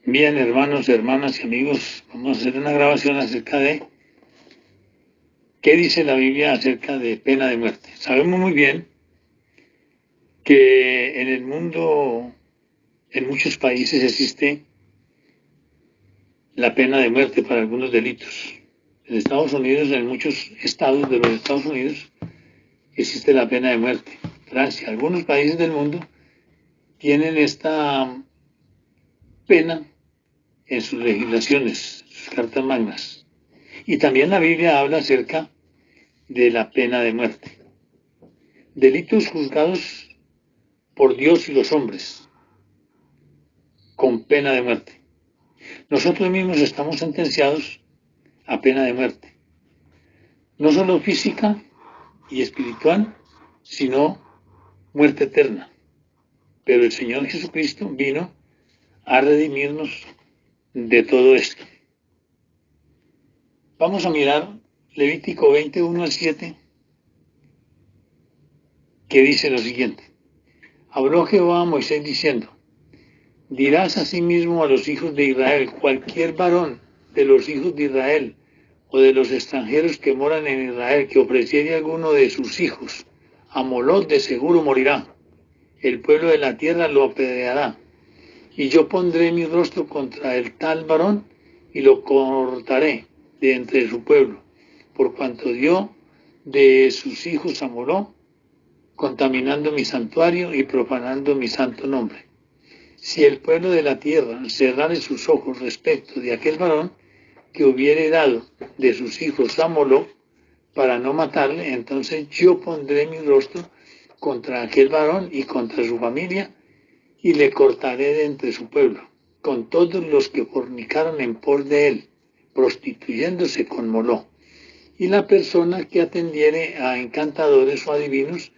Bien, hermanos, hermanas y amigos, vamos a hacer una grabación acerca de qué dice la Biblia acerca de pena de muerte. Sabemos muy bien que en el mundo, en muchos países existe la pena de muerte para algunos delitos. En Estados Unidos, en muchos estados de los Estados Unidos, existe la pena de muerte. Francia, algunos países del mundo tienen esta pena en sus legislaciones, sus cartas magnas. Y también la Biblia habla acerca de la pena de muerte. Delitos juzgados por Dios y los hombres con pena de muerte. Nosotros mismos estamos sentenciados a pena de muerte, no solo física y espiritual, sino muerte eterna. Pero el Señor Jesucristo vino a redimirnos de todo esto. Vamos a mirar Levítico 21 al 7, que dice lo siguiente. Habló Jehová a Moisés diciendo, dirás asimismo a los hijos de Israel, cualquier varón de los hijos de Israel o de los extranjeros que moran en Israel que ofreciere alguno de sus hijos a Moloc, de seguro morirá. El pueblo de la tierra lo apedreará. Y yo pondré mi rostro contra el tal varón y lo cortaré de entre su pueblo, por cuanto dio de sus hijos a Moloc, contaminando mi santuario y profanando mi santo nombre. Si el pueblo de la tierra cerrare sus ojos respecto de aquel varón que hubiere dado de sus hijos a Moloc para no matarle, entonces yo pondré mi rostro contra aquel varón y contra su familia y le cortaré de entre su pueblo, con todos los que fornicaron en pos de él, prostituyéndose con Moloc, y la persona que atendiere a encantadores o adivinos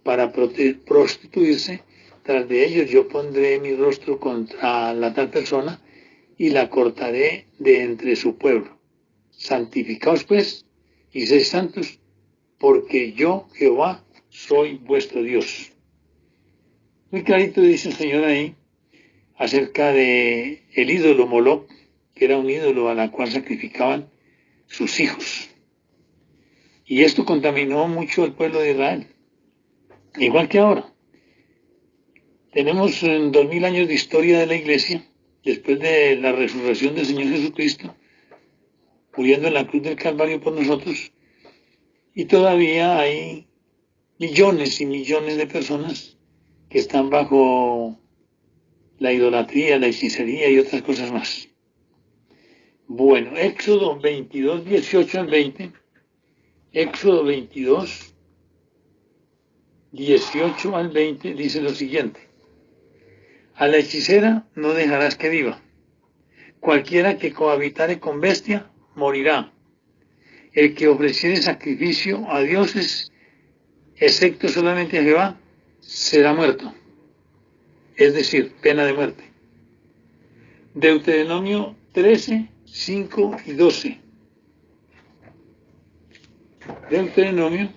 para prostituirse, tras de ellos yo pondré mi rostro contra la tal persona y la cortaré de entre su pueblo. Santificaos pues y sed santos, porque yo, Jehová, soy vuestro Dios. Muy clarito dice el Señor ahí acerca de el ídolo Moloc, que era un ídolo a la cual sacrificaban sus hijos. Y esto contaminó mucho al pueblo de Israel, igual que ahora. Tenemos 2000 años de historia de la iglesia, después de la resurrección del Señor Jesucristo, muriendo en la cruz del Calvario por nosotros, y todavía hay millones y millones de personas que están bajo la idolatría, la hechicería y otras cosas más. Bueno, Éxodo 22, 18 al 20, Éxodo 22, 18 al 20 dice lo siguiente. A la hechicera no dejarás que viva. Cualquiera que cohabitare con bestia morirá. El que ofreciere sacrificio a dioses, excepto solamente a Jehová, será muerto. Es decir, pena de muerte. Deuteronomio 13, 5 y 12. Deuteronomio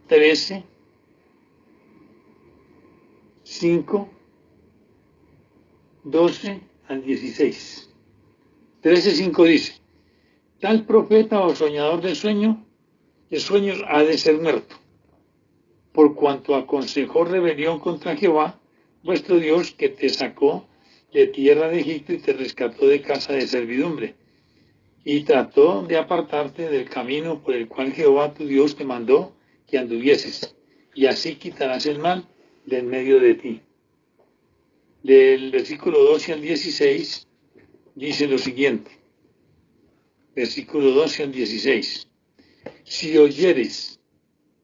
13, 5, 12 al 16. 13:5 dice, tal profeta o soñador de sueños ha de ser muerto, por cuanto aconsejó rebelión contra Jehová, vuestro Dios, que te sacó de tierra de Egipto y te rescató de casa de servidumbre, y trató de apartarte del camino por el cual Jehová tu Dios te mandó que anduvieses, y así quitarás el mal de en medio de ti. Del versículo 12 al 16 dice lo siguiente, versículo 12 al 16, si oyeres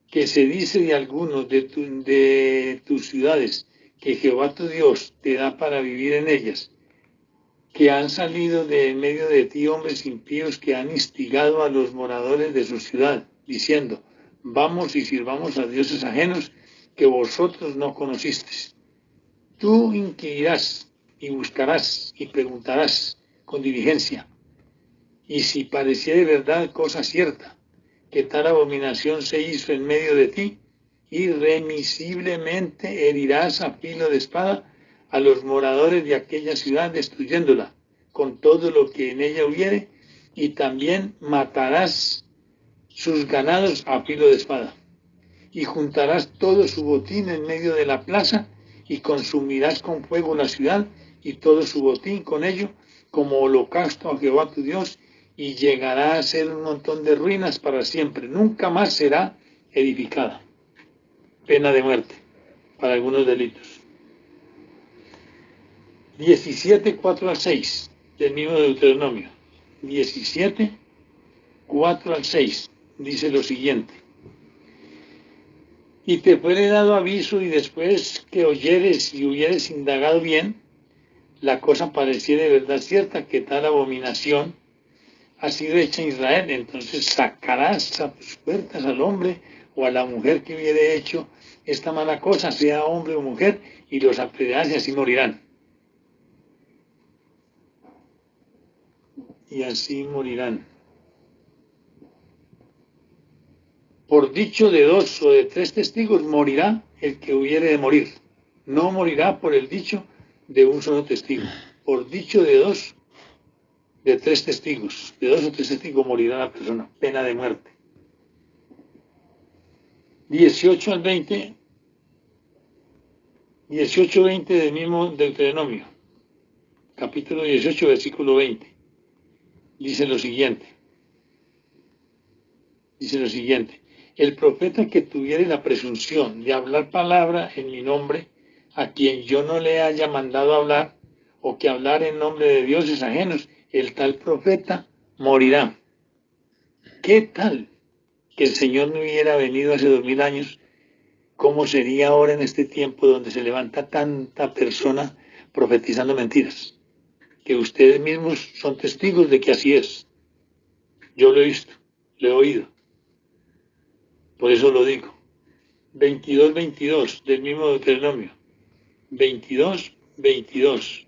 que se dice de algunos de tus ciudades que Jehová tu Dios te da para vivir en ellas, que han salido de en medio de ti hombres impíos que han instigado a los moradores de su ciudad, diciendo, vamos y sirvamos a dioses ajenos que vosotros no conocisteis. Tú inquirirás y buscarás y preguntarás con diligencia, y si pareciere verdad cosa cierta, que tal abominación se hizo en medio de ti, irremisiblemente herirás a filo de espada a los moradores de aquella ciudad, destruyéndola con todo lo que en ella hubiere, y también matarás sus ganados a filo de espada. Y juntarás todo su botín en medio de la plaza, y consumirás con fuego la ciudad y todo su botín con ello, como holocausto a Jehová tu Dios, y llegará a ser un montón de ruinas para siempre. Nunca más será edificada. Pena de muerte para algunos delitos. 17, 4 al 6 del mismo Deuteronomio. 17, 4 al 6 dice lo siguiente: y te fuere dado aviso, y después que oyeres y hubieres indagado bien, la cosa pareciera de verdad cierta, que tal abominación ha sido hecha en Israel, entonces sacarás a tus puertas al hombre o a la mujer que hubiere hecho esta mala cosa, sea hombre o mujer, y los apedrearás y así morirán. Y así morirán. Por dicho de 2 o de 3 testigos morirá el que hubiere de morir. No morirá por el dicho de un solo testigo. Por dicho de 2, de 3 testigos. De 2 o 3 testigos morirá la persona. Pena de muerte. 18 al 20. 18-20 del mismo Deuteronomio. Capítulo 18, versículo 20. Dice lo siguiente. El profeta que tuviere la presunción de hablar palabra en mi nombre, a quien yo no le haya mandado hablar, o que hablar en nombre de dioses ajenos, el tal profeta morirá. ¿Qué tal que el Señor no hubiera venido hace 2000 años? ¿Cómo sería ahora en este tiempo donde se levanta tanta persona profetizando mentiras? Que ustedes mismos son testigos de que así es. Yo lo he visto, lo he oído. Por eso lo digo. 22-22 del mismo Deuteronomio. 22-22.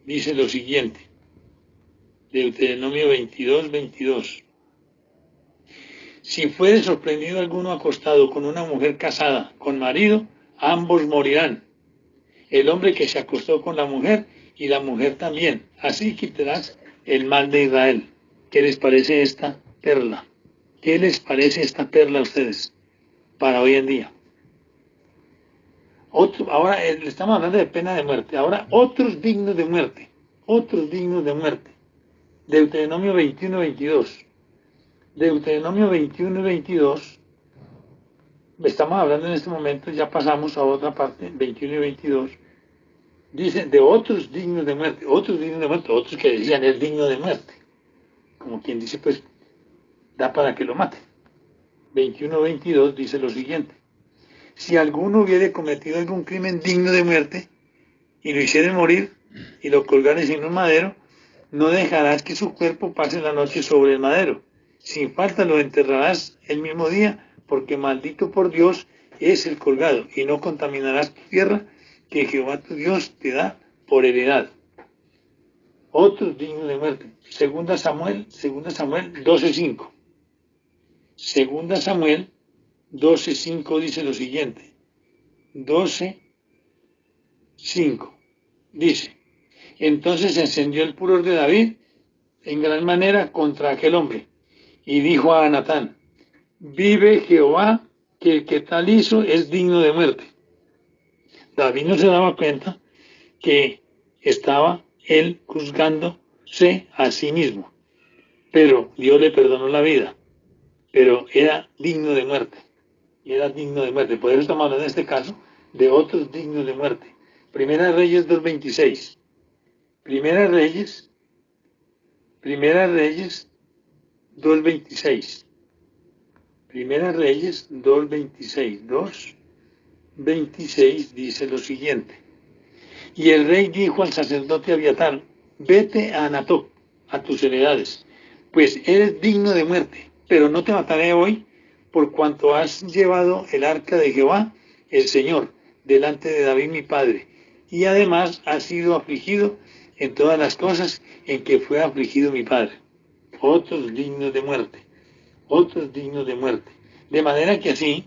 Dice lo siguiente. Deuteronomio 22-22. Si fuere sorprendido alguno acostado con una mujer casada, con marido, ambos morirán. El hombre que se acostó con la mujer y la mujer también. Así quitarás el mal de Israel. ¿Qué les parece esta perla? ¿Qué les parece esta perla a ustedes para hoy en día? Ahora le estamos hablando de pena de muerte. Ahora otros dignos de muerte. Otros dignos de muerte. Deuteronomio 21-22. Deuteronomio 21-22. Estamos hablando en este momento, ya pasamos a otra parte, 21 y 22. Dice de otros dignos de muerte. Otros dignos de muerte. Otros que decían es digno de muerte. Como quien dice, pues, da para que lo mate. 21-22 dice lo siguiente: si alguno hubiere cometido algún crimen digno de muerte y lo hiciere morir y lo colgares en un madero, no dejarás que su cuerpo pase la noche sobre el madero. Sin falta lo enterrarás el mismo día, porque maldito por Dios es el colgado, y no contaminarás tu tierra que Jehová tu Dios te da por heredad. Otros dignos de muerte. Segunda Samuel 12:5. Segunda Samuel 12:5 dice lo siguiente. 12:5 dice: entonces se encendió el furor de David en gran manera contra aquel hombre, y dijo a Natán: vive Jehová, que el que tal hizo es digno de muerte. David no se daba cuenta que estaba él juzgándose a sí mismo, pero Dios le perdonó la vida, pero era digno de muerte. Por eso estamos hablando en este caso de otros dignos de muerte. Primera Reyes 2:26. Primera Reyes 2:26. Primera Reyes 2:26. 2:26 dice lo siguiente: y el rey dijo al sacerdote Abiatar: vete a Anatoc, a tus heredades, pues eres digno de muerte, pero no te mataré hoy, por cuanto has llevado el arca de Jehová, el Señor, delante de David mi padre, y además has sido afligido en todas las cosas en que fue afligido mi padre. Otros dignos de muerte. De manera que así,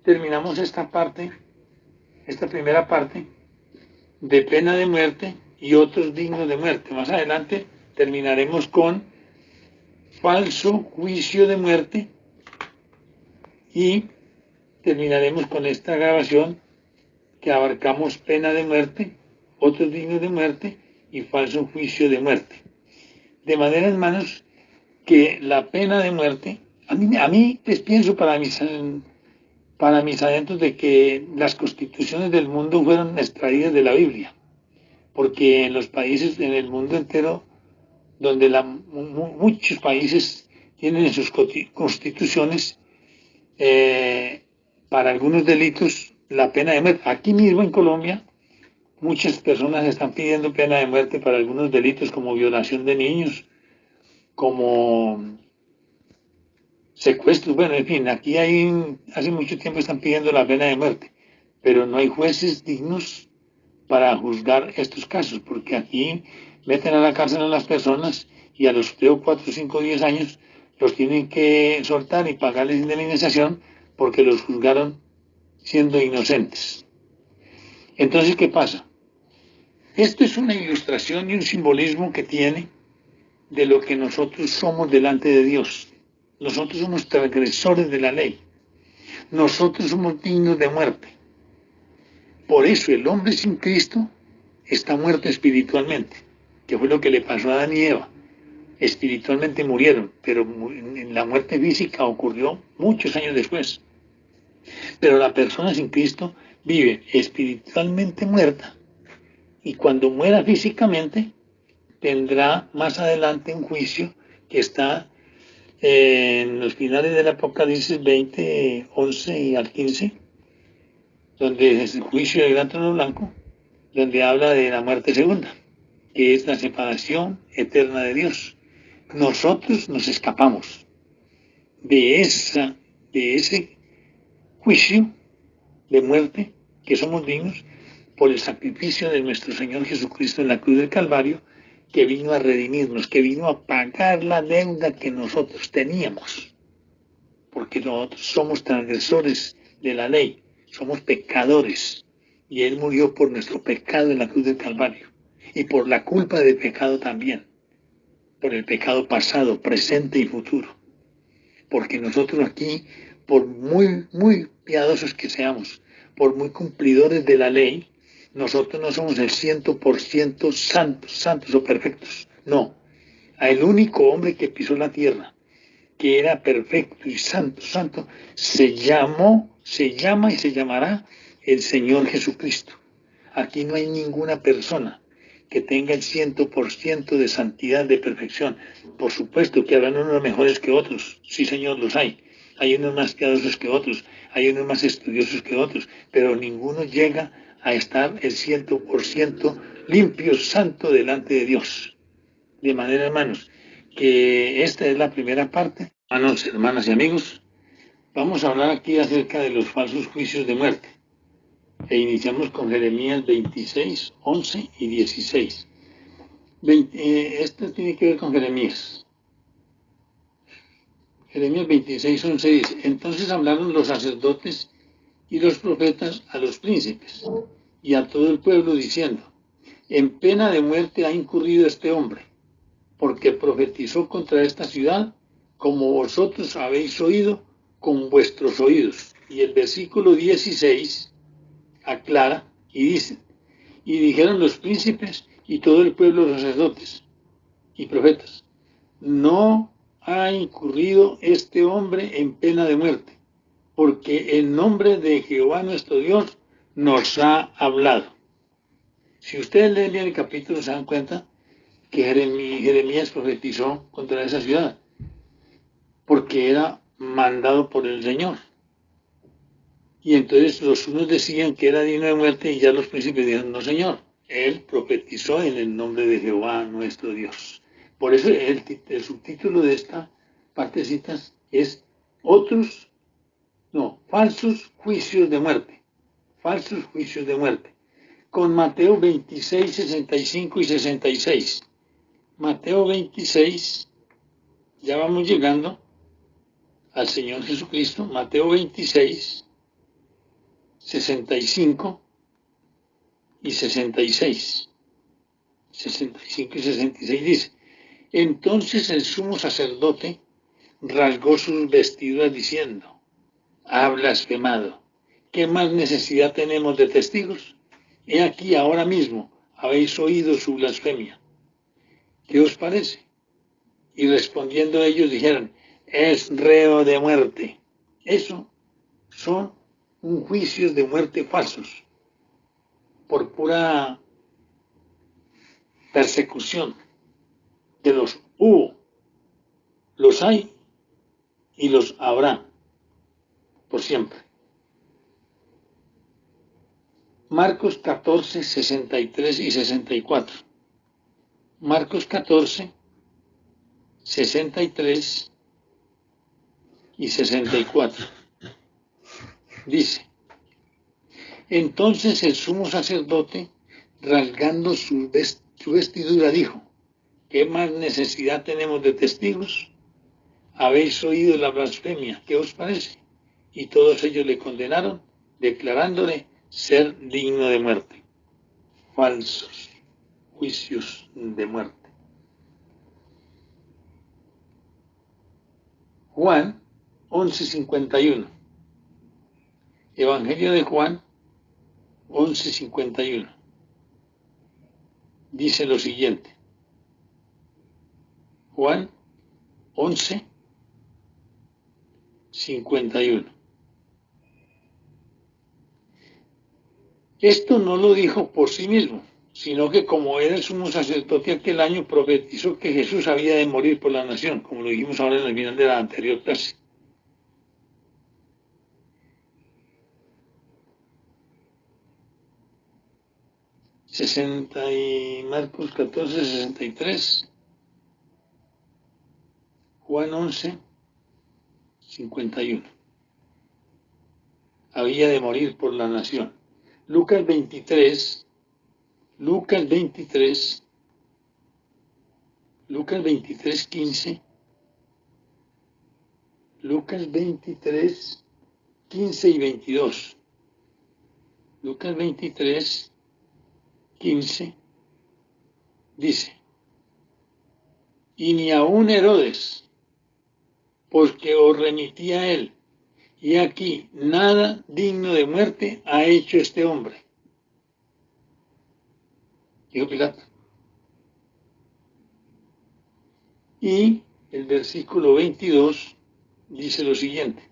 terminamos esta primera parte de pena de muerte y otros dignos de muerte. Más adelante terminaremos con falso juicio de muerte y terminaremos con esta grabación que abarcamos pena de muerte, otros dignos de muerte y falso juicio de muerte. De manera, hermanos, que la pena de muerte, a mí pues pienso para mis adentros de que las constituciones del mundo fueron extraídas de la Biblia, porque en los países, en el mundo entero, donde muchos países tienen en sus constituciones para algunos delitos la pena de muerte. Aquí mismo en Colombia muchas personas están pidiendo pena de muerte para algunos delitos como violación de niños, como secuestros, bueno, en fin, aquí hace mucho tiempo están pidiendo la pena de muerte, pero no hay jueces dignos para juzgar estos casos, porque aquí meten a la cárcel a las personas y a los 3 o 4, 5, 10 años los tienen que soltar y pagarles indemnización porque los juzgaron siendo inocentes. Entonces, ¿qué pasa? Esto es una ilustración y un simbolismo que tiene de lo que nosotros somos delante de Dios. Nosotros somos transgresores de la ley. Nosotros somos dignos de muerte. Por eso el hombre sin Cristo está muerto espiritualmente, que fue lo que le pasó a Adán y Eva. Espiritualmente murieron, pero la muerte física ocurrió muchos años después. Pero la persona sin Cristo vive espiritualmente muerta y cuando muera físicamente tendrá más adelante un juicio que está en los finales del Apocalipsis 20, 11 y al 15, donde es el juicio del gran trono blanco, donde habla de la muerte segunda, que es la separación eterna de Dios. Nosotros nos escapamos de ese juicio de muerte que somos dignos por el sacrificio de nuestro Señor Jesucristo en la cruz del Calvario, que vino a redimirnos, que vino a pagar la deuda que nosotros teníamos, porque nosotros somos transgresores de la ley, somos pecadores, y Él murió por nuestro pecado en la cruz del Calvario, y por la culpa del pecado también, por el pecado pasado, presente y futuro, porque nosotros aquí, por muy, muy piadosos que seamos, por muy cumplidores de la ley, nosotros no somos el 100% santos o perfectos. No, el único hombre que pisó la tierra, que era perfecto y santo, se llama y se llamará el Señor Jesucristo. Aquí no hay ninguna persona que tenga el 100% de santidad, de perfección. Por supuesto que habrán unos mejores que otros, sí Señor, los hay. Hay unos más piadosos que otros, hay unos más estudiosos que otros, pero ninguno llega a estar el 100% limpio, santo delante de Dios. De manera, hermanos, que esta es la primera parte. Hermanos, hermanas y amigos, vamos a hablar aquí acerca de los falsos juicios de muerte. E iniciamos con Jeremías 26, 11 y 16. Esto tiene que ver con Jeremías. Jeremías 26, 11 dice: Entonces hablaron los sacerdotes y los profetas a los príncipes y a todo el pueblo diciendo: En pena de muerte ha incurrido este hombre, porque profetizó contra esta ciudad, como vosotros habéis oído con vuestros oídos. Y el versículo 16 aclara y dice: Y dijeron los príncipes y todo el pueblo, los sacerdotes y profetas: No ha incurrido este hombre en pena de muerte, porque en nombre de Jehová nuestro Dios nos ha hablado. Si ustedes leen bien el capítulo se dan cuenta que Jeremías profetizó contra esa ciudad, porque era mandado por el Señor. Y entonces los unos decían que era digno de muerte y ya los príncipes dijeron: no, Señor, él profetizó en el nombre de Jehová nuestro Dios. Por eso el subtítulo de esta partecita es falsos juicios de muerte. Falsos juicios de muerte. Con Mateo 26, 65 y 66. Mateo 26, ya vamos llegando al Señor Jesucristo. Mateo 26, 65 y 66. 65 y 66 dice: Entonces el sumo sacerdote rasgó sus vestiduras diciendo: Ha blasfemado. ¿Qué más necesidad tenemos de testigos? He aquí ahora mismo habéis oído su blasfemia. ¿Qué os parece? Y respondiendo ellos dijeron: Es reo de muerte. Eso son juicios de muerte falsos, por pura persecución, que los hubo, los hay y los habrá por siempre. Marcos 14, 63 y 64. Marcos 14, 63 y 64. Dice: Entonces el sumo sacerdote, rasgando su vestidura, dijo: ¿Qué más necesidad tenemos de testigos? Habéis oído la blasfemia, ¿qué os parece? Y todos ellos le condenaron, declarándole ser digno de muerte. Falsos juicios de muerte. Juan 11:51. Evangelio de Juan 11:51. Dice lo siguiente. Juan 11:51. Esto no lo dijo por sí mismo, sino que como era el sumo sacerdote aquel año, profetizó que Jesús había de morir por la nación, como lo dijimos ahora en el final de la anterior clase. Marcos 14, 63, Juan 11:51. Había de morir por la nación. Lucas 23, 15, Lucas 23, 15 y 22. Lucas 23, 15 dice: Y ni aun Herodes, porque os remitía a él, y aquí nada digno de muerte ha hecho este hombre. Dijo Pilato. Y el versículo 22 dice lo siguiente: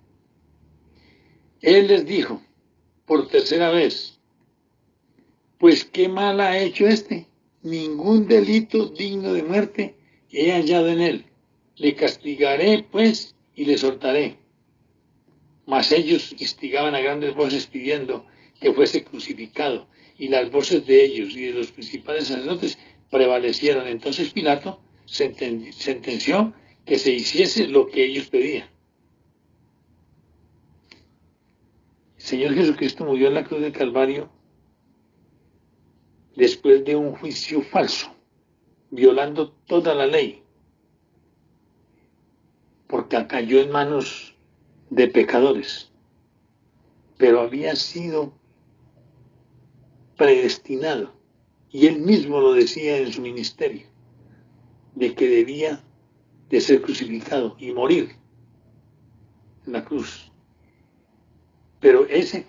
Él les dijo por tercera vez: Pues qué mal ha hecho este, ningún delito digno de muerte he hallado en él. Le castigaré, pues, y le soltaré. Mas ellos instigaban a grandes voces pidiendo que fuese crucificado, y las voces de ellos y de los principales sacerdotes prevalecieron. Entonces Pilato sentenció que se hiciese lo que ellos pedían. El Señor Jesucristo murió en la cruz del Calvario después de un juicio falso, violando toda la ley, porque cayó en manos de pecadores, pero había sido predestinado, y él mismo lo decía en su ministerio, de que debía de ser crucificado y morir en la cruz. Pero ese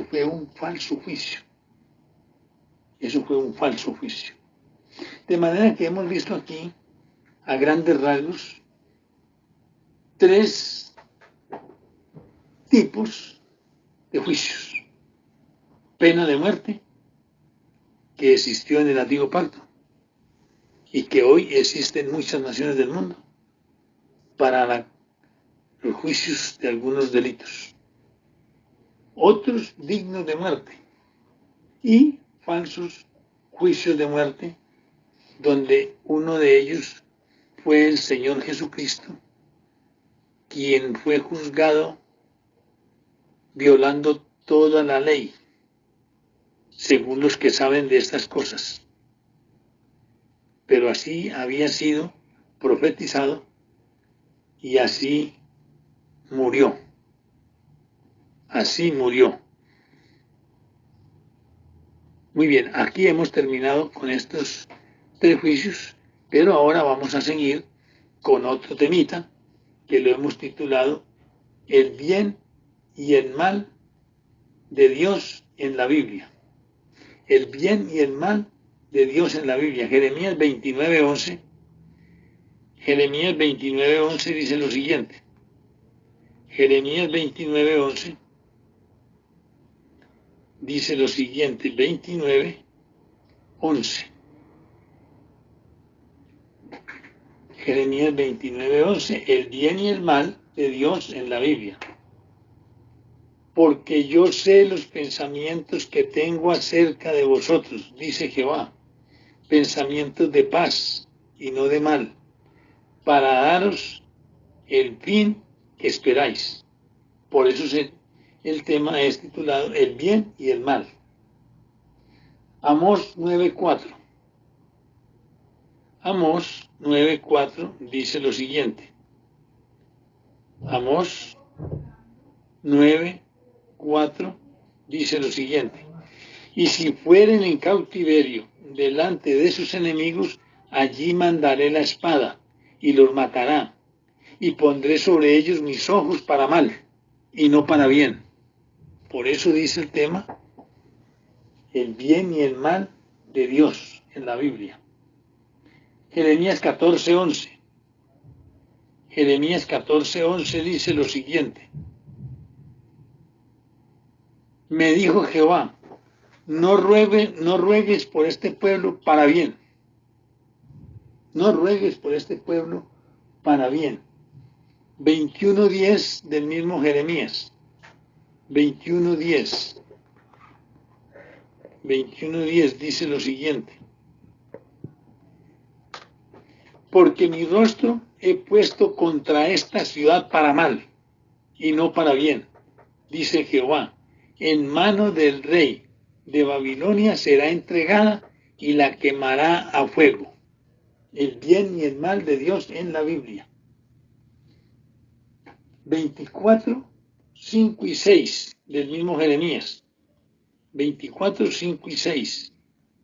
fue un falso juicio. Eso fue un falso juicio. De manera que hemos visto aquí, a grandes rasgos, tres tipos de juicios. Pena de muerte, que existió en el Antiguo Pacto y que hoy existe en muchas naciones del mundo para los juicios de algunos delitos. Otros dignos de muerte y falsos juicios de muerte, donde uno de ellos fue el Señor Jesucristo, quien fue juzgado violando toda la ley, según los que saben de estas cosas. Pero así había sido profetizado y así murió. Así murió. Muy bien, aquí hemos terminado con estos 3 juicios, pero ahora vamos a seguir con otro temita que lo hemos titulado El bien y el mal de Dios en la Biblia. El bien y el mal de Dios en la Biblia. Jeremías 29:11. Jeremías 29:11 dice lo siguiente. Jeremías 29:11 dice lo siguiente, 29:11. Jeremías 29:11, el bien y el mal de Dios en la Biblia. Porque yo sé los pensamientos que tengo acerca de vosotros, dice Jehová, pensamientos de paz y no de mal, para daros el fin que esperáis. Por eso el tema es titulado El bien y el mal. Amós 9:4. Amós 9:4 dice lo siguiente. Amós 9:4 dice lo siguiente. Y si fueren en cautiverio delante de sus enemigos, allí mandaré la espada y los matará, y pondré sobre ellos mis ojos para mal y no para bien. Por eso dice el tema, el bien y el mal de Dios en la Biblia. Jeremías 14:11. Jeremías 14:11 dice lo siguiente. Me dijo Jehová, no ruegues por este pueblo para bien. No ruegues por este pueblo para bien. 21:10 del mismo Jeremías. 21:10. 21:10 dice lo siguiente. Porque mi rostro he puesto contra esta ciudad para mal y no para bien, dice Jehová. En mano del rey de Babilonia será entregada y la quemará a fuego. El bien y el mal de Dios en la Biblia. 24:5-6 del mismo Jeremías. 24:5-6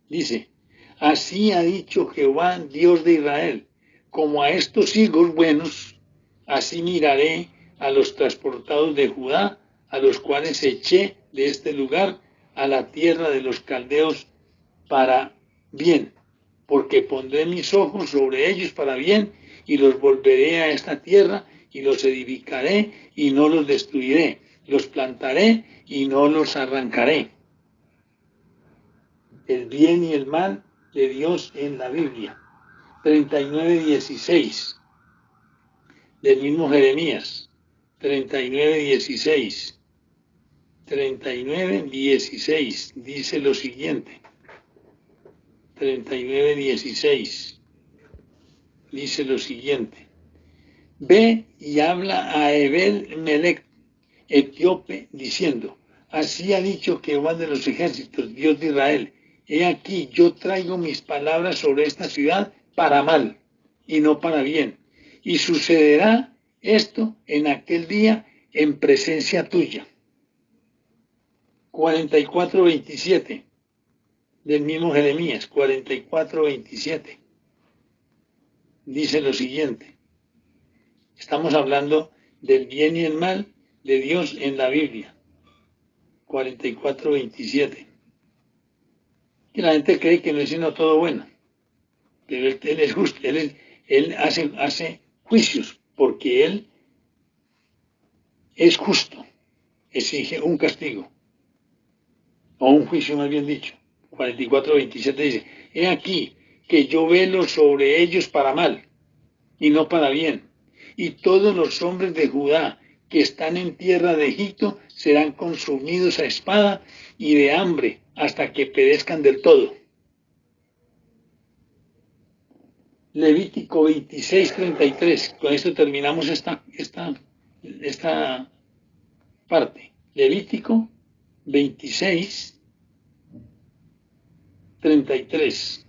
dice, así ha dicho Jehová, Dios de Israel, como a estos higos buenos, así miraré a los transportados de Judá, a los cuales eché de este lugar a la tierra de los caldeos para bien, porque pondré mis ojos sobre ellos para bien, y los volveré a esta tierra, y los edificaré, y no los destruiré, los plantaré, y no los arrancaré. El bien y el mal de Dios en la Biblia. 39:16 del mismo Jeremías. 39:16. 39:16 dice lo siguiente. 39:16 dice lo siguiente. Ve y habla a Ebed-Melech, etíope, diciendo, así ha dicho Jehová de los ejércitos, Dios de Israel, he aquí yo traigo mis palabras sobre esta ciudad para mal y no para bien, y sucederá esto en aquel día en presencia tuya. 44:27 del mismo Jeremías. 44:27 dice lo siguiente. Estamos hablando del bien y el mal de Dios en la Biblia. 44:27. Que la gente cree que no es sino todo bueno, pero él es justo, él hace juicios porque él es justo, exige un castigo, o un juicio más bien dicho. 44:27 dice, he aquí que yo velo sobre ellos para mal y no para bien, y todos los hombres de Judá que están en tierra de Egipto serán consumidos a espada y de hambre hasta que perezcan del todo. Levítico 26:33. Con esto terminamos esta parte. Levítico 26:33.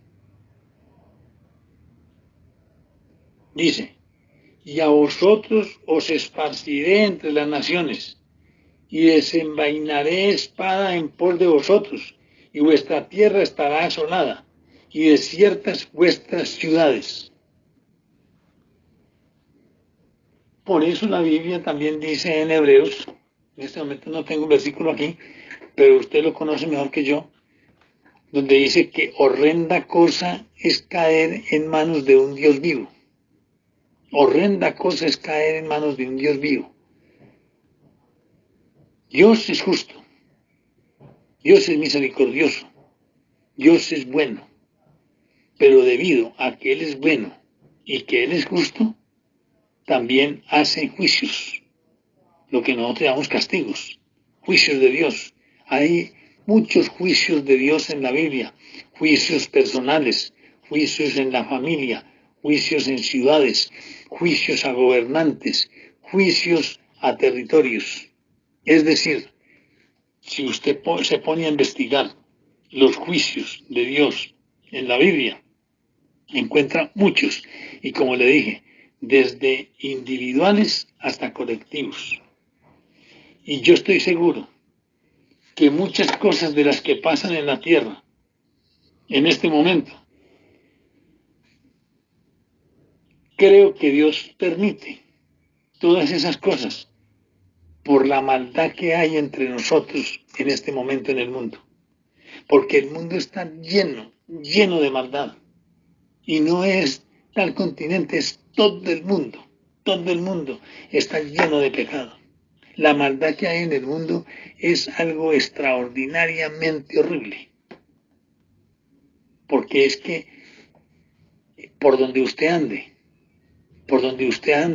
Dice, y a vosotros os esparciré entre las naciones, y desenvainaré espada en pos de vosotros, y vuestra tierra estará asolada, y desiertas vuestras ciudades. Por eso la Biblia también dice en Hebreos, en este momento no tengo un versículo aquí, pero usted lo conoce mejor que yo, donde dice que horrenda cosa es caer en manos de un Dios vivo. Horrenda cosa es caer en manos de un Dios vivo. Dios es justo, Dios es misericordioso, Dios es bueno, pero debido a que Él es bueno y que Él es justo, también hace juicios, lo que nosotros llamamos castigos, juicios de Dios. Hay muchos juicios de Dios en la Biblia, juicios personales, juicios en la familia, juicios en ciudades, juicios a gobernantes, juicios a territorios. Es decir, si usted se pone a investigar los juicios de Dios en la Biblia, encuentra muchos, y como le dije, desde individuales hasta colectivos. Y yo estoy seguro que muchas cosas de las que pasan en la tierra en este momento, creo que Dios permite todas esas cosas por la maldad que hay entre nosotros en este momento en el mundo. Porque el mundo está lleno de maldad. Y no es tal continente, es todo el mundo. Todo el mundo está lleno de pecado. La maldad que hay en el mundo es algo extraordinariamente horrible. Porque es que por donde usted ande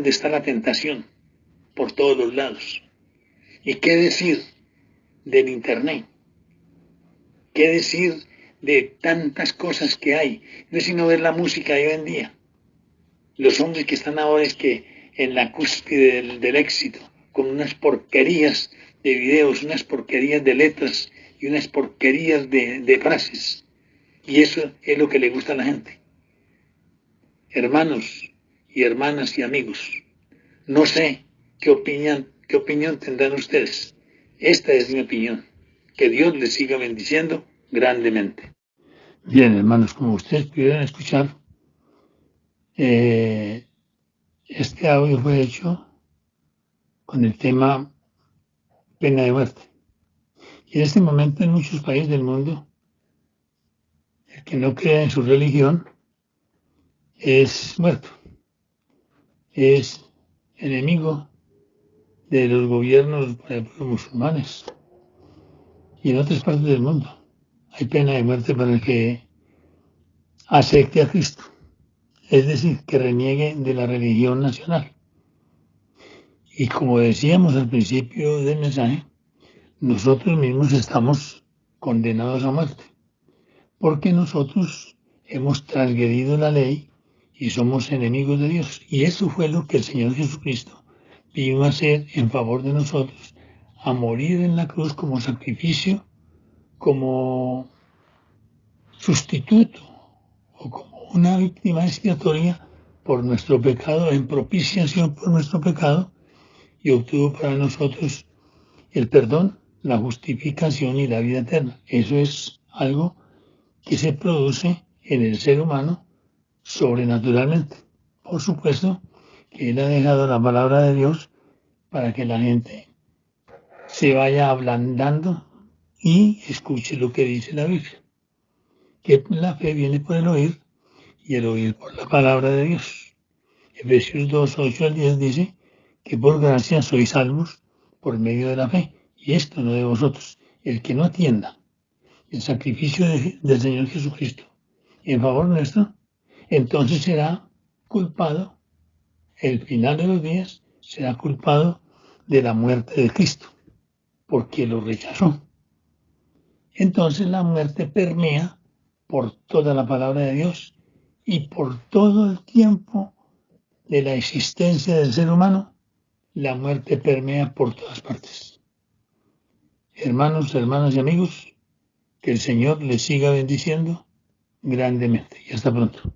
está la tentación, por todos los lados. ¿Y qué decir del Internet? ¿Qué decir de tantas cosas que hay? No es sino ver la música de hoy en día. Los hombres que están ahora es que en la cúspide del éxito, con unas porquerías de videos, unas porquerías de letras y unas porquerías de frases. Y eso es lo que le gusta a la gente. Hermanos y hermanas y amigos, no sé qué opinión tendrán ustedes. Esta es mi opinión. Que Dios les siga bendiciendo grandemente. Bien, hermanos, como ustedes pudieron escuchar, este audio fue hecho con el tema pena de muerte. Y en este momento en muchos países del mundo, el que no crea en su religión es muerto, es enemigo de los gobiernos, por ejemplo, musulmanes. Y en otras partes del mundo hay pena de muerte para el que acepte a Cristo, es decir, que reniegue de la religión nacional. Y como decíamos al principio del mensaje, nosotros mismos estamos condenados a muerte, porque nosotros hemos transgredido la ley y somos enemigos de Dios. Y eso fue lo que el Señor Jesucristo vino a hacer en favor de nosotros, a morir en la cruz como sacrificio, como sustituto o como una víctima expiatoria por nuestro pecado, en propiciación por nuestro pecado, y obtuvo para nosotros el perdón, la justificación y la vida eterna. Eso es algo que se produce en el ser humano sobrenaturalmente. Por supuesto que Él ha dejado la palabra de Dios para que la gente se vaya ablandando y escuche lo que dice la Biblia. Que la fe viene por el oír y el oír por la palabra de Dios. Efesios 2, 8 al 10 dice que por gracia sois salvos por medio de la fe, y esto no de vosotros. El que no atienda el sacrificio del Señor Jesucristo en favor nuestro, entonces será culpado, el final de los días será culpado de la muerte de Cristo, porque lo rechazó. Entonces la muerte permea por toda la palabra de Dios y por todo el tiempo de la existencia del ser humano, la muerte permea por todas partes. Hermanos, hermanas y amigos, que el Señor les siga bendiciendo grandemente. Y hasta pronto.